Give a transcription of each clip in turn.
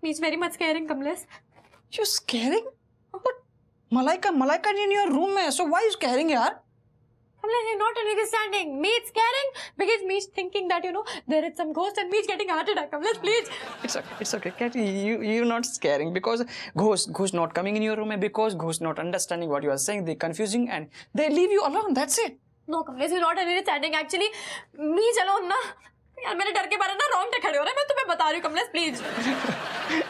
He's very much scaring, Kamlesh. You scaring? But Malaika in your room में, so why you scaring यार? Kamlesh, you're not understanding. Me it's scaring because me's thinking that there is some ghost and me's getting heart attack. Kamlesh, please. It's okay. Cat, you're not scaring because ghost not coming in your room and because ghost not understanding what you are saying. They confusing and they leave you alone. That's it. No, Kamlesh, you're not understanding. Actually, me's alone ना. यार मेरे डर के बारे ना wrong पे खड़े हो रहे हैं. मैं तुम्हें बता रही हूँ, Kamlesh, please.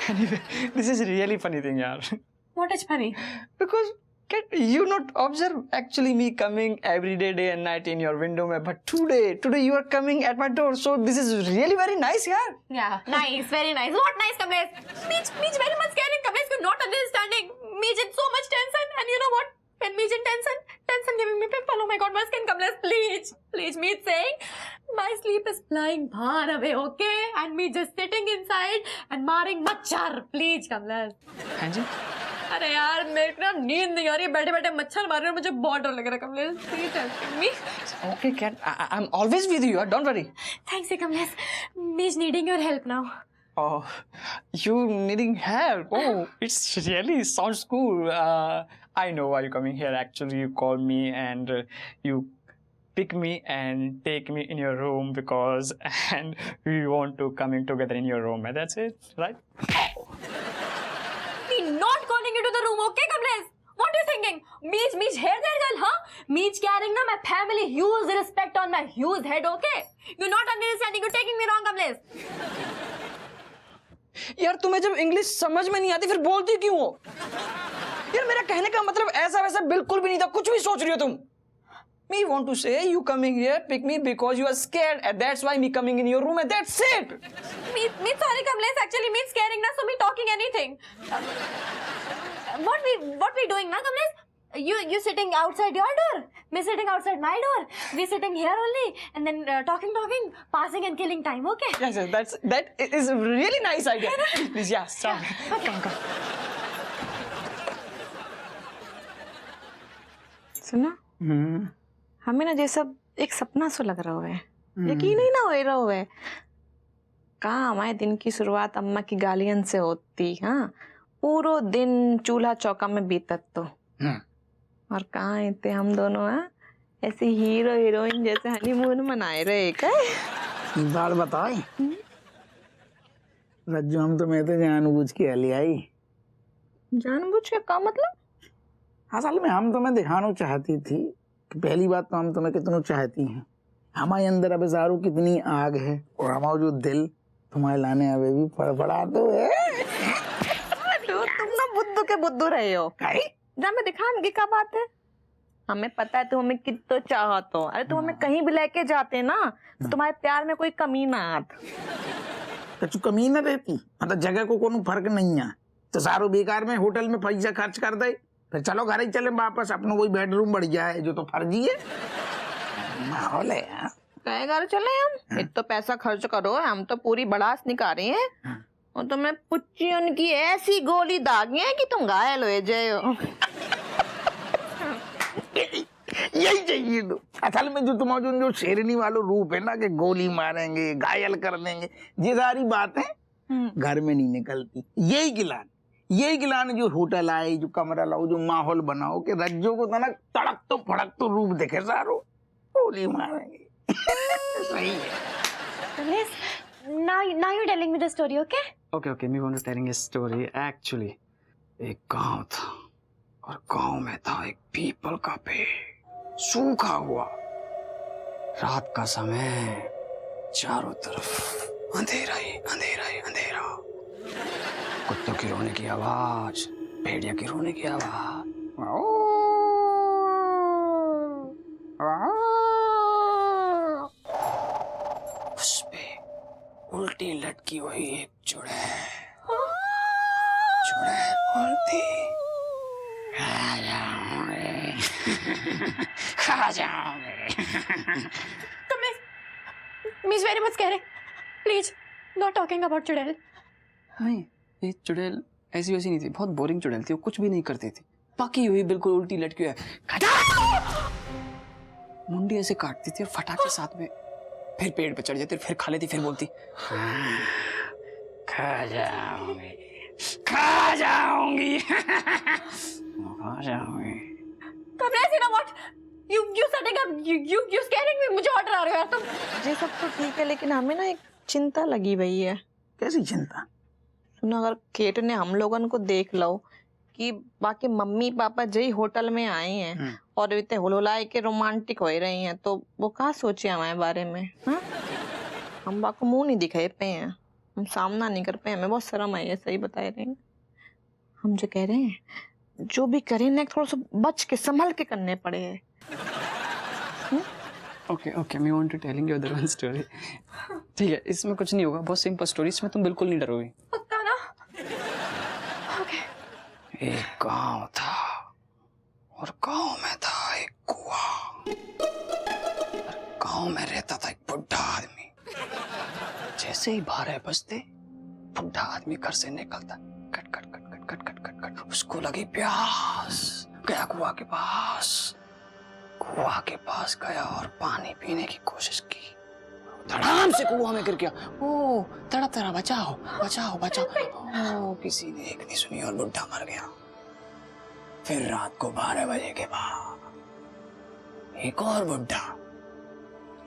Anyway, this is really funny thing यार. What is funny? Because Cat, you not observe actually me coming every day and night in your window में, but today you are coming at my door, so this is really very nice यार. Yeah, nice, very nice. What nice, Kamlesh? Me's very much scaring, Kamlesh. You're not understanding. Me's in so much tension, and you know what? When me's in tension giving me pimple. Oh my God, my skin, Kamlesh, please. Me's saying my sleep is flying far away, okay? And me just sitting inside and marring मच्छर, please, Kamlesh. हाँ जी. अरे यार मेरे को ना नींद नहीं आ रही है, बैठे बैठे मच्छर मार रहे हैं, मुझे बहुत डर लग रहा है. Kamlesh, please help me. Okay, Cat, I'm always with you. Don't worry. Thanks Kamlesh. Me is needing your help now. Oh, you needing help? Oh, it's really sounds cool. I know why you're coming here. Actually, you call me and you pick me and take me in your room because and we want to coming together in your room. And that's it, right? Not calling you to the room, okay, Kamlesh? What are you thinking? Me's hair there, girl, huh? Me's carrying na my family huge respect on my huge head, okay? You're not understanding. You're taking me wrong, Kamlesh. यार तुम्हें जब English समझ में नहीं आती फिर बोलती क्यों हो? यार मेरा कहने का मतलब ऐसा वैसा बिल्कुल भी नहीं था. कुछ भी सोच रही हो तुम. Me want to say you coming here pick me because you are scared and that's why me coming in your room and that's it. Me sorry, Kamlesh. Actually, me's scaring na, so me talking anything. What we doing na, Kamlesh? You sitting outside your door. Me sitting outside my door. We sitting here only and then talking, passing and killing time. Okay? Yes, that is a really nice idea. Please, yeah, stop. Okay. Come. सुनो. हमें ना जैसा एक सपना सो लग रहा है. यकीन ही ना हो रहा है. कहाँ हमारे दिन की शुरुआत अम्मा की गालियन से होती. हाँ, पूरा दिन चूल्हा चौका में बीतत तो. और कहाँ थे हम दोनों. हाँ, ऐसे हीरो हीरोइन जैसे हनीमून मनाए रहे. क्या बात बताए रज्जू, हम तो मैं तो जानबूझ के हली आई. जानबूझ के का मतलब? असल में हम तुम्हें दिखाना चाहती थी कि पहली बात तो हम तुम्हें कितना चाहती हैं. हमारे अंदर अब सारू कितनी आग है और हमारा जो दिल तुम्हारे लाने अभी भी फड़फड़ा तो है. तुम ना बुद्धू के बुद्धू रहे हो. जब मैं दिखाऊंगी क्या बात है. हमें पता है तुम हमें कितना चाहत हो. अरे तुम हमें कहीं भी लेके जाते ना तो तुम्हारे प्यार में कोई कमी ना आत. तो कमी ना रहती मतलब जगह को कोनो फर्क नहीं है तो सारू बेकार में होटल में पैसा खर्च कर दे फिर चलो घर ही चले वापस. अपना वही बेडरूम बढ़िया है जो तो फर्जी है. माहौल है यार. कहे घर चले हम. एक तो पैसा खर्च करो. हम तो पूरी बड़ास निकाले हैं और तुम्हें पुच्ची उनकी ऐसी गोली दागी है कि तुम घायल हो जाओ. यही चाहिए. तो असल में जो तुम्हारा जो शेरनी वालों रूप है ना कि गोली मारेंगे घायल कर देंगे ये सारी बातें घर में नहीं निकलती. यही गिलान जो होटल आए जो कमरा लाओ जो माहौल बनाओ कि रज्जो को तो ना तड़क तो फड़क तो रूप दिखे सारो गोली मारेंगे. सही है. Kamlesh, now you're telling me the story, okay? Okay, me want to telling a story. Actually, एक गांव था और गांव में था एक पीपल का पेड़ सूखा हुआ. रात का समय चारों तरफ अंधेरा ही अंधेरा. कुत्तों की रोने की आवाज, भेड़िया की रोने की आवाज. उसपे उल्टी लटकी हुई एक चुड़ैल बोलती खा जाओगे. Kamlesh, me's very much scaring. Please, not talking about चुड़ैल. नहीं, ये चुड़ैल ऐसी वैसी नहीं थी. बहुत बोरिंग चुड़ैल थी. वो कुछ भी नहीं करती थी. पकी हुई बिल्कुल उल्टी लटकी हुई मुंडी ऐसे काटती थी और फटाक के साथ में फिर पेड़ पे चढ़ जाती फिर खा लेती फिर बोलती खा खा जाऊंगी, खा जाऊंगी, खा जाऊंगी। Kamlesh, you know what? You setting up, you scaring me. मुझे ऑर्डर आ रहा है यार तुम। ये सब तो ठीक है, लेकिन हमें ना एक चिंता लगी हुई है। कैसी चिंता? सुनो, अगर केट ने हम लोगन को देख लो कि बाकी मम्मी पापा जई होटल में आए हैं और इतने हुलहुलाए के रोमांटिक हो रही हैं, तो वो क्या सोचे हमारे बारे में? हाँ, हम बाको मुंह नहीं दिखाए पे हैं, हम सामना नहीं कर पाए, हमें बहुत शर्म आई है, सही बता रहे हैं। हम जो कह रहे हैं, जो भी करें ना थोड़ा सा बच के संभल के करने पड़े हैं। ओके, मैं want to telling you other one story. ठीक है, इसमें कुछ नहीं होगा, बहुत सिंपल स्टोरी, इसमें तुम बिल्कुल नहीं डरोगी। पक्का ना? ओके। एक गांव था और गांव में था एक कुआं। गांव में रहता था एक बुढ़ा आदमी। जैसे ही 12 बजते बुढ़ा आदमी घर से निकलता, cut cut cut cut cut cut cut cut, उसको लगी प्यास, गया कुआं के पास गया और पानी पीने की कोशिश की। धड़ाम से कुआं में गिर गया। ओ तड़प तड़ा, बचाओ बचाओ बचाओ। ओ किसी ने एक नहीं सुनी और बुढ़ा मर गया। फिर रात को 12 बजे के बाद एक और बुढ़ा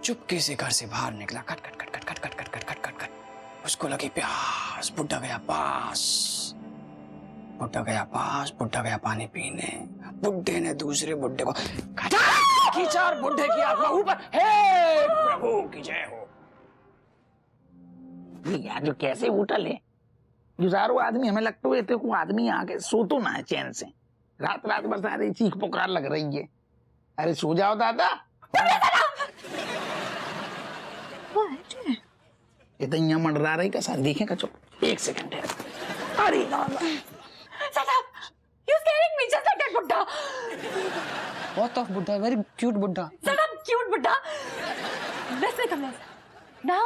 चुपके से घर से बाहर निकला। Cut cut cut cut cut cut cut cut cut cut cut, उसको लगी प्यास। बुढ़ा गया पानी पीने। बुढ़े ने दूसरे बुढ़े को खींचा और बुढ़े की आत्मा ऊपर। हे प्रभु की जय हो। ये यार जो कैसे होटल है, गुजारो आदमी, हमें लगता है तो कोई आदमी आके सो तो ना है चैन से। रात भर सारी चीख पुकार लग रही है। अरे सो जाओ दादा। ये तो यहाँ मंडरा रही का साथ देखें का। चुप 1 सेकंड है। अरे Shut up! You scaring me just like that बुड्ढा। What of Buddha? Very cute Buddha. Shut up, cute बुड्ढा। Listen, Kamlesh. Now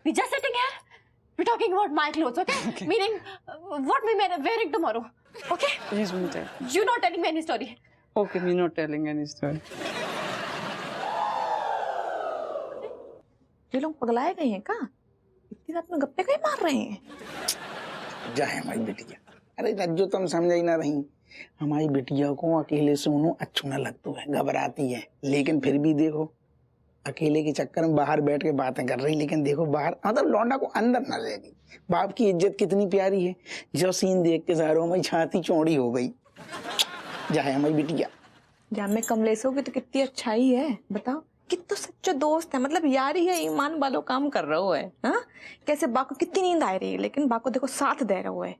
we just sitting here. We're talking about my clothes, okay? Meaning what we wearing tomorrow, okay? Yes, Mumtaz. You not telling me any story. Okay, me not telling any story. ये लोग पगलाए गए हैं का? इतनी रात में गप्पे कहीं मार रहे हैं? जाए हमारी बिटिया। अरे रज्जो तुम समझ ही ना रही। हमारी बिटिया को अकेले सोनो अच्छू ना लगता है, घबराती है। लेकिन फिर भी देखो अकेले के चक्कर में बाहर बैठ के बातें कर रही। लेकिन देखो बाहर मतलब लौंडा को अंदर ना रहेगी। बाप की इज्जत कितनी प्यारी है। जो सीन देख के सारों में छाती चौड़ी हो गई। जाए हमारी बिटिया। जहाँ में कमलेशों की तो कितनी अच्छाई है, बताओ कितना सच्चा दोस्त है, मतलब यारी है, ईमान वालों काम कर रहा हो है। हाँ, कैसे बाको कितनी नींद आ रही है, लेकिन बाको देखो साथ दे रहा है।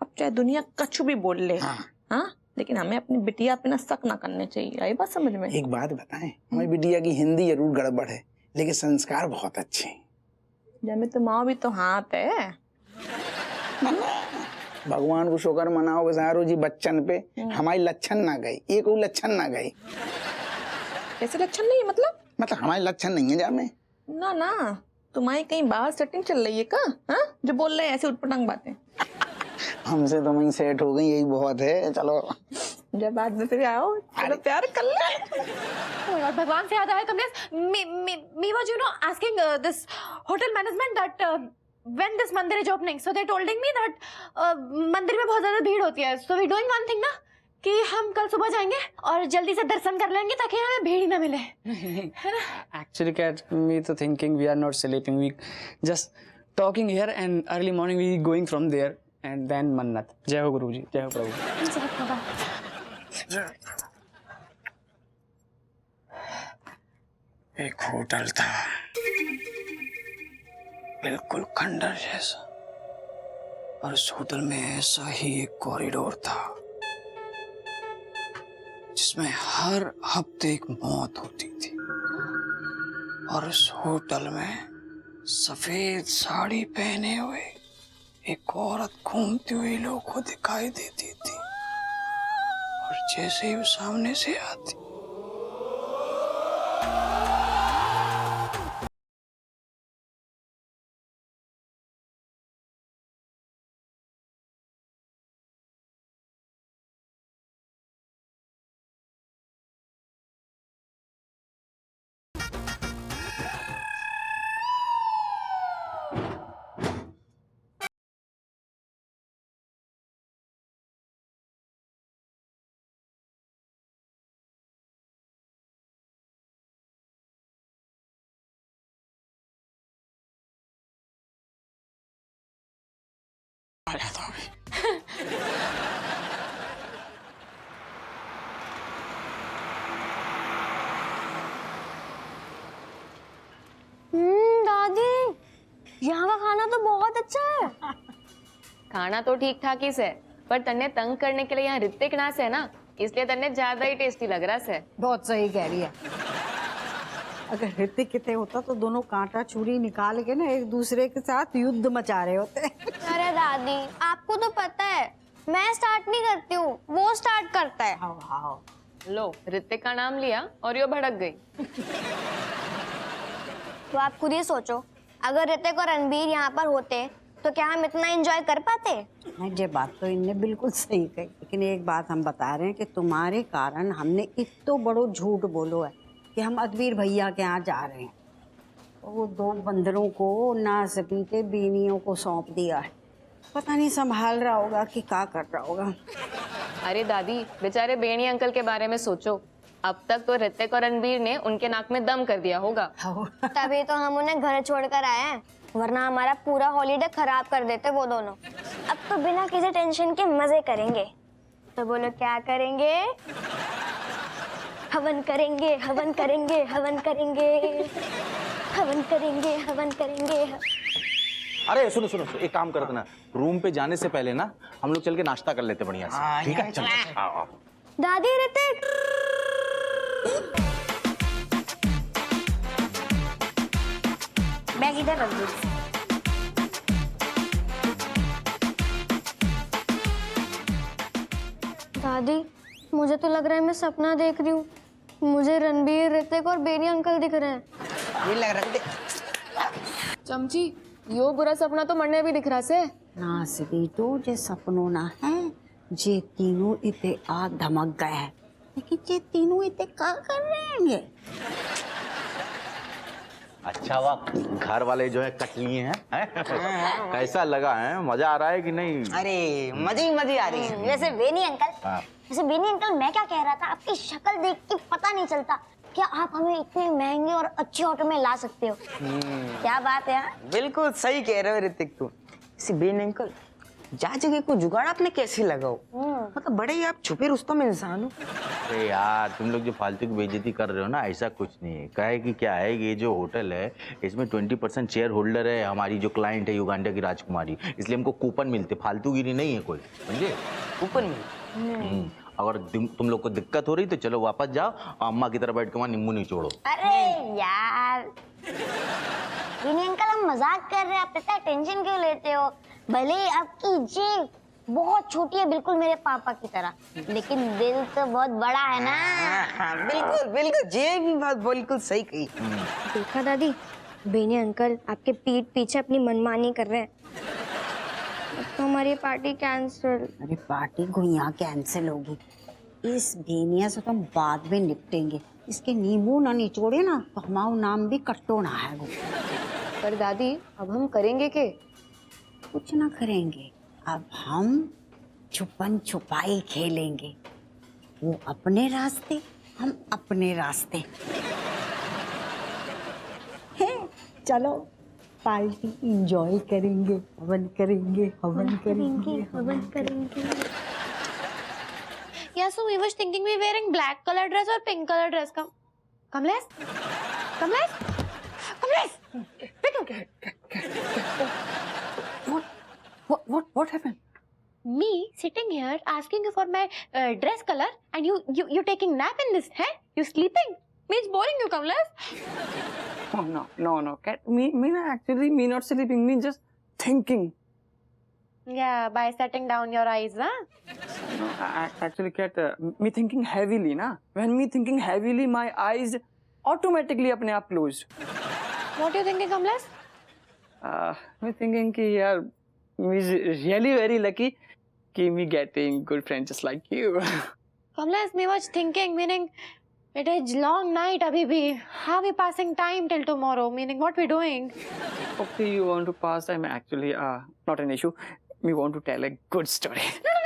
अब चाहे दुनिया कछु भी बोल ले, हाँ, लेकिन हमें अपनी बिटिया पे ना शक ना करने चाहिए। आई बात समझ में? एक बात बताएं, हमारी बिटिया की हिंदी जरूर गड़बड़ है, लेकिन संस्कार बहुत अच्छे हैं। जब तो माँ भी तो हाथ है। भगवान को शुक्र मनाओ सारो जी बच्चन पे। हमारी लक्षण ना गई, एक और लक्षण ना गई। ऐसे लक्षण नहीं है मतलब हमारे लक्षण नहीं है जामे। ना तुम्हारी कहीं बाहर सेटिंग चल रही है का? हाँ, जो बोल रहे हैं ऐसे उटपटांग बातें। हमसे तो वहीं सेट हो गई, यही बहुत है। चलो जब बाद में फिर आओ, चलो प्यार कर ले। Oh my God, भगवान से याद आया Kamlesh. Me was asking this hotel management that when this मंदिर is opening, so they told me that मंदिर में बहुत ज्यादा भीड़ होती है, so we doing one thing ना कि हम कल सुबह जाएंगे और जल्दी से दर्शन कर लेंगे ताकि हमें भीड़ ही ना मिले। Actually, cat, me to thinking we are not celebrating. We just talking here and early morning we going from there and then मन्नत। जय हो गुरुजी, जय हो प्रभु। एक होटल था, बिल्कुल खंडर जैसा, और उस होटल में ऐसा ही एक कॉरिडोर था जिसमें हर हफ्ते एक मौत होती थी। और उस होटल में सफेद साड़ी पहने हुए एक औरत घूमती हुई लोगों को दिखाई देती थी, और जैसे ही वो सामने से आती आ जाता हूँ अभी। दादी यहाँ का खाना तो बहुत अच्छा है। खाना तो ठीक ठाक ही से, पर तन्ने तंग करने के लिए यहाँ ऋतिक नास है ना, इसलिए तन्ने ज्यादा ही टेस्टी लग रहा है। बहुत सही कह रही है। अगर ऋतिक कितने होता तो दोनों कांटा छुरी निकाल के ना एक दूसरे के साथ युद्ध मचा रहे होते। अरे दादी आपको तो पता है मैं स्टार्ट नहीं करती हूँ, वो स्टार्ट करता है। हाँ हाँ। लो, ऋतिक का नाम लिया और यो भड़क गई। तो आप खुद ही सोचो, अगर ऋतिक और रणबीर यहाँ पर होते तो क्या हम इतना एंजॉय कर पाते? नहीं, ये बात तो इनने बिल्कुल सही कही, लेकिन एक बात हम बता रहे हैं कि तुम्हारे कारण हमने इतना बड़ो झूठ बोलो है कि हम अदबीर भैया के यहाँ जा रहे हैं। वो दो बंदरों को नासपी के बीनियों को सौंप दिया है। पता नहीं संभाल रहा होगा कि क्या कर रहा होगा। अरे दादी, बेचारे बेणी अंकल के बारे में सोचो। अब तक तो ऋतिक और रणबीर ने उनके नाक में दम कर दिया होगा। तभी तो हम उन्हें घर छोड़कर आए हैं, वरना हमारा पूरा हॉलीडे खराब कर देते वो दोनों। अब तो बिना किसी टेंशन के मजे करेंगे। तो बोलो क्या करेंगे? हवन करेंगे, हवन करेंगे, हवन करेंगे, हवन करेंगे, हवन करेंगे। अरे सुनो सुनो, एक काम करते ना, रूम पे जाने से पहले ना हम लोग चल के नाश्ता कर लेते बढ़िया से। ठीक है, चलो आओ आओ। दादी ऋतिक, बैग इधर रख दो। दादी मुझे तो लग रहा है मैं सपना देख रही हूँ। मुझे रणबीर, ऋतिक और बेनी अंकल दिख रहे हैं। ये लग रहा है चमची, यो बुरा सपना तो मरने भी दिख रहा से। नासबी तो जे सपनों ना है, जे तीनों इते आ धमक गए हैं, लेकिन जे तीनों इते क्या कर रहे हैं? अच्छा वाह, घर वाले जो है कट लिए हैं, कैसा लगा है? मजा आ रहा है कि नहीं? अरे मजे ही मजे आ रही है। वैसे बेनी अंकल, हाँ। वैसे बेनी अंकल मैं क्या कह रहा था, आपकी शक्ल देख के पता नहीं चलता क्या आप हमें इतने महंगे और अच्छे ऑटो में ला सकते हो। क्या बात है यार? बिल्कुल सही कह रहे हो ऋतिक तुम। इसी बेन अंकल, जा जगह को जुगाड़ आपने कैसे लगाओ? मतलब बड़े ही आप छुपे रुस्तम इंसान हो। अरे यार, तुम लोग जो फालतू की बेइज्जती कर रहे हो ना, ऐसा कुछ नहीं है। काहे कि क्या है, ये जो होटल है इसमें 20% शेयर होल्डर है हमारी जो क्लाइंट है युगांडा की राजकुमारी, इसलिए हमको कूपन मिलते, फालतूगिरी नहीं है कोई, समझे? ऊपर में अगर तुम लोग को दिक्कत हो रही तो चलो वापस जाओ, अम्मा की तरफ बैठ के वहाँ नींबू निचोड़ो। अरे यार बेनी अंकल, हम मजाक कर रहे हैं, आप इतना टेंशन क्यों लेते हो? भले ही आपकी जेब बहुत छोटी है, बिल्कुल मेरे पापा की तरह, लेकिन दिल तो बहुत बड़ा है ना। हाँ, बिल्कुल बिल्कुल, ये भी बात बिल्कुल सही कही। देखा दादी, बेनी अंकल आपके पीठ पीछे अपनी मनमानी कर रहे हैं। अब तो हमारी पार्टी कैंसिल। अरे पार्टी को यहाँ कैंसिल होगी। इस भेनिया से तो हम बाद में निपटेंगे। इसके नींबू ना निचोड़े ना तो हमारा नाम भी कट्टो ना है वो। पर दादी, अब हम करेंगे के? कुछ ना करेंगे, अब हम छुपन छुपाई खेलेंगे। वो अपने रास्ते, हम अपने रास्ते। चलो पार्टी एंजॉय करेंगे, हवन करेंगे, हवन करेंगे, हवन करेंगे। Yeah, so we was thinking we wearing black color dress or pink color dress. Kamlesh? Kamlesh? Kamlesh? What happened? Me sitting here asking you for my dress color and you taking nap in this, huh? You sleeping? Means boring you, Kamlesh. Oh, no, cat. Me not sleeping. Me just thinking. Yeah, by setting down your eyes, huh? No, actually, cat. Me thinking heavily, na. When me thinking heavily, my eyes automatically अपने आप close. What are you thinking, Kamlesh? Me thinking कि यार, me is really very lucky कि me getting good friends just like you. Kamlesh, me was thinking, meaning it is long night, abhi bhi. How we passing time till tomorrow? Meaning what we doing? Okay, you want to pass time? Actually, not an issue. Me want to tell a good story.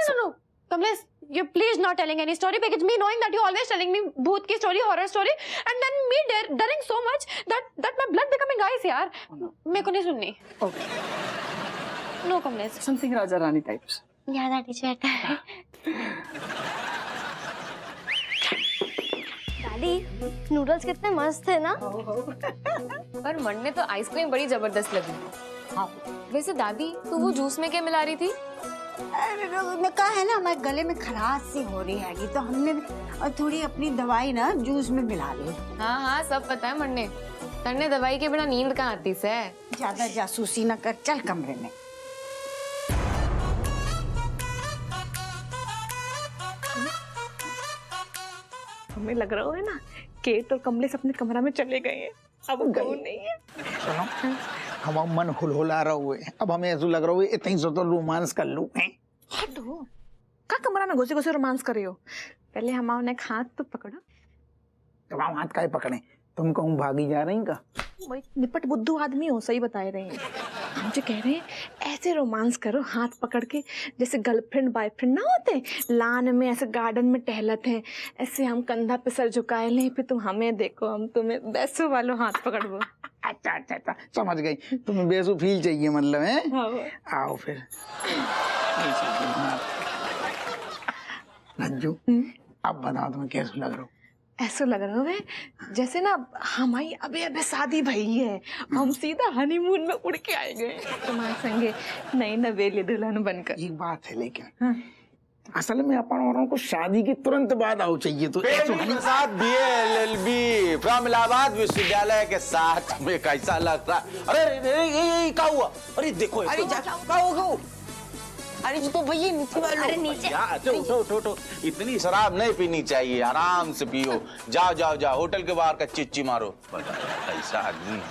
No. Kamlesh, you please not telling any story because me knowing that you always telling me bhoot ki story, horror story, and then me daring so much that my blood becoming ice, yaar. मेरे को नहीं सुननी. Okay. No Kamlesh. Something राजा रानी types. Yeah, that is better. दादी, noodles कितने मस्त थे ना? पर मंडे तो आइसक्रीम बड़ी जबरदस्त लगी. हाँ. वैसे दादी, तू वो जूस में क्या मिला रही थी? ने कहा है ना हमारे गले में खराश सी हो रही हैगी तो हमने थोड़ी अपनी दवाई ना जूस में मिला ली. हाँ हाँ सब पता है मंडे. तन्ने दवाई के बिना नींद कहाँ आती से? ज्यादा जासूसी न कर, चल कमरे में. हमें लग रहा है ना केट और कमलेश अपने कमरा में चले गए हैं. अब गए नहीं है. सुनो, हमारा मन हुलहुला रहा हुए. अब हमें ऐसा लग रहा हुए इतनी से तो रोमांस कर लूं. हटो. का कमरा में घुसे घुसे रोमांस कर रही हो? पहले हमारे एक हाथ तो पकड़ो. तो हम हाथ काहे पकड़े? तुम कहूँ भागी जा रही का? वही निपट बुद्धू आदमी हो, सही बता रहे हैं. हम जो कह रहे हैं ऐसे रोमांस करो हाथ पकड़ के, जैसे गर्लफ्रेंड बॉयफ्रेंड ना होते लान में ऐसे गार्डन में टहलत हैं. ऐसे हम कंधा पे सर झुकाए लें, फिर तुम हमें देखो, हम तुम्हें वैसे वालों हाथ पकड़ो. अच्छा अच्छा अच्छा समझ गई. तुम्हें बेसु फील चाहिए मतलब है? हाँ. आओ फिर. रज्जू, अब बताओ तुम्हें कैसा लग रहा हो? ऐसा लग रहा है जैसे ना हमारी अबे अबे शादी भई है, हम सीधा हनीमून में उड़ के आए गए तुम्हारे संगे नई नवेली दुल्हन बनकर. एक बात है लेकिन असल में अपन औरों को शादी के तुरंत बाद आओ चाहिए. तो साथ BA-LLB फ्रॉम इलाहाबाद विश्वविद्यालय के साथ में कैसा लग रहा? अरे क्या हुआ? अरे देखो. अरे जाओ. अरे तो भैया नीचे वालों. अरे नीचे. उठो. इतनी शराब नहीं पीनी चाहिए, आराम से पियो. जाओ होटल के बाहर का चिच्ची मारो. कैसा आदमी है.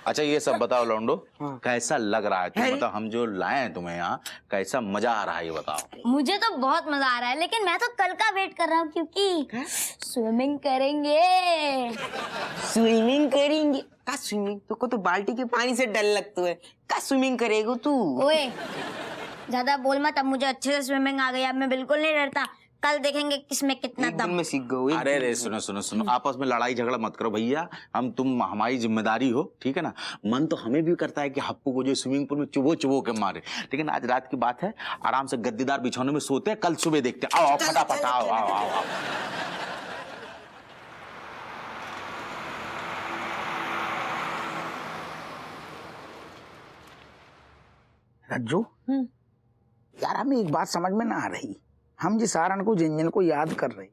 अच्छा ये सब बताओ लौंडो, कैसा लग रहा है? तुम बताओ, हम जो लाए हैं तुम्हें यहाँ, कैसा मजा आ रहा है ये बताओ. मुझे तो बहुत मजा आ रहा है, लेकिन मैं तो कल का वेट कर रहा हूँ क्योंकि स्विमिंग करेंगे. स्विमिंग करेंगे? का स्विमिंग? तो को तो बाल्टी के पानी से डर लगता है. का स्विमिंग करेगो तू? ओए ज्यादा बोल मत, अब मुझे अच्छे से स्विमिंग आ गई. अब मैं बिल्कुल नहीं डरता. कल देखेंगे किसमें कितना एक दिन दम. में सीख गए. अरे सुनो, आपस में लड़ाई झगड़ा मत करो भैया. तुम हमारी जिम्मेदारी हो, ठीक है ना. मन तो हमें भी करता है कि हप्पू को जो स्विमिंग पूल में चुबो के मारे, लेकिन आज रात की बात है, आराम से गद्दीदार बिछौने में सोते हैं, कल सुबह देखते हैं. आओ फटाफट आओ. रज्जू, यार हमें एक बात समझ में ना आ रही. हम जिस सारण को जिन को याद कर रहे,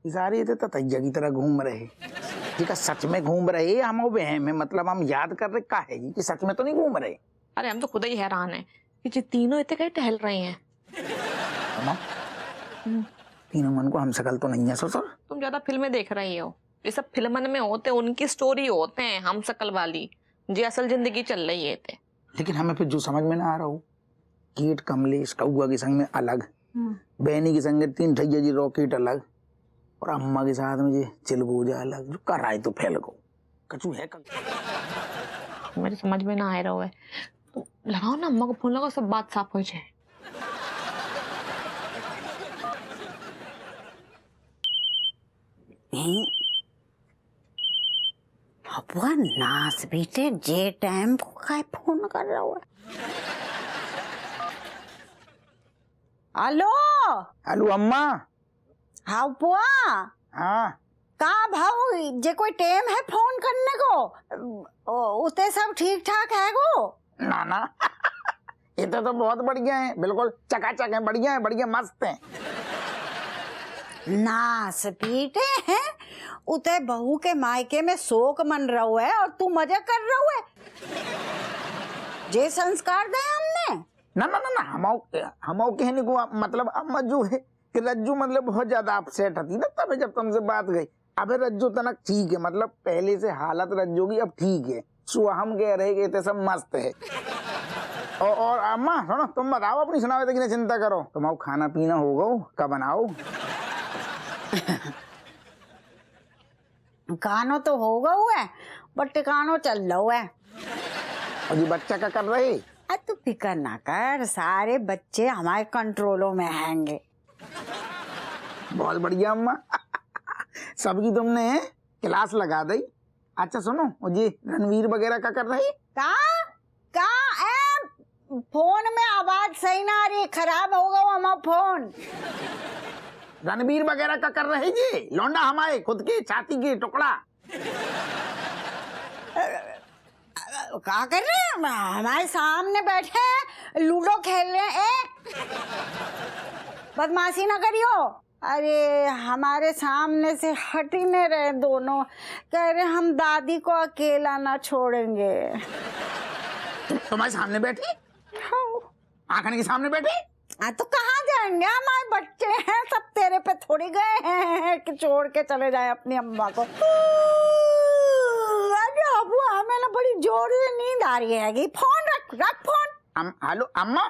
सारे तो तैया की तरह घूम रहे. ठीक है, सच में घूम रहे हम वहम है? मतलब हम याद कर रहे का है कि सच में तो नहीं घूम रहे? अरे हम तो खुद ही हैरान है कि जो तीनों इतने कहीं टहल रहे हैं. तीनों मन को हम शकल तो नहीं है. सर तुम ज्यादा फिल्में देख रही हो. ये सब फिल्मन में होते हैं, उनकी स्टोरी होते हैं हम शकल वाली. जी असल जिंदगी चल रही है. लेकिन हमें फिर जो समझ में ना आ रहा हो, कीट कमलेश कौआ के संग में अलग, बहनी के संग 3 ठैया जी रॉकेट अलग, और अम्मा के साथ में ये चिलगोजा अलग. जो कर रहा है तो फैल गो कचू है. मेरे समझ में ना आ रहा है. तो लगाओ ना अम्मा को फोन, लगाओ, सब बात साफ हो जाए. अब नास बेटे जे टाइम को काय फोन कर रहा हुआ. हेलो अम्मा. हाँ पुआ. हाँ का भाऊ जे कोई टेम है फोन करने को? उते सब ठीक ठाक है गो? ना ये तो बहुत बढ़िया है. बिल्कुल चकाचक है. बढ़िया मस्त है. नास बेटे हैं उते बहू के मायके में शोक मन रहो है और तू मजा कर रहो है. जे संस्कार दे हमने. ना हम कहने को मतलब अम्मा जो है कि रज्जू मतलब बहुत ज्यादा अपसेट थी ना तब जब तुमसे बात गई. अबे रज्जू तनक ठीक है, मतलब पहले से हालत रज्जू की अब ठीक है. सो हम कह रहे कि सब मस्त है. और अम्मा सुनो, तुम बताओ अपनी सुनावे की चिंता करो. तुम खाना पीना होगा कब बनाओ? गानो तो होगा हुआ है बट टिकानो चल रहा है. और ये बच्चा क्या कर रहे? तू फिकर ना कर, सारे बच्चे हमारे कंट्रोलों में हैंगे. बहुत बढ़िया अम्मा. सबकी तुमने क्लास लगा दी. अच्छा सुनो, जी रणवीर वगैरह क्या कर रही? का फोन में आवाज सही ना आ रही, खराब होगा वो हमारा फोन। रणबीर वगैरह का कर रहे जी, लौंडा हमारे खुद की छाती की टुकड़ा। क्या कर रहे हैं? हमारे सामने बैठे हैं, लूडो खेल रहे हैं। बदमाशी ना करियो। अरे हमारे सामने से हट ही नहीं रहे दोनों, कह रहे हम दादी को अकेला ना छोड़ेंगे। तुम्हारे सामने बैठी, आंखन के सामने बैठी। तो कहाँ जाएंगे, हमारे बच्चे हैं सब, तेरे पे थोड़ी गए हैं कि छोड़ के चले जाए अपनी अम्मा को। अरे अबू हमें ना बड़ी जोर से नींद आ रही है। फोन रख फोन। हेलो अम्मा।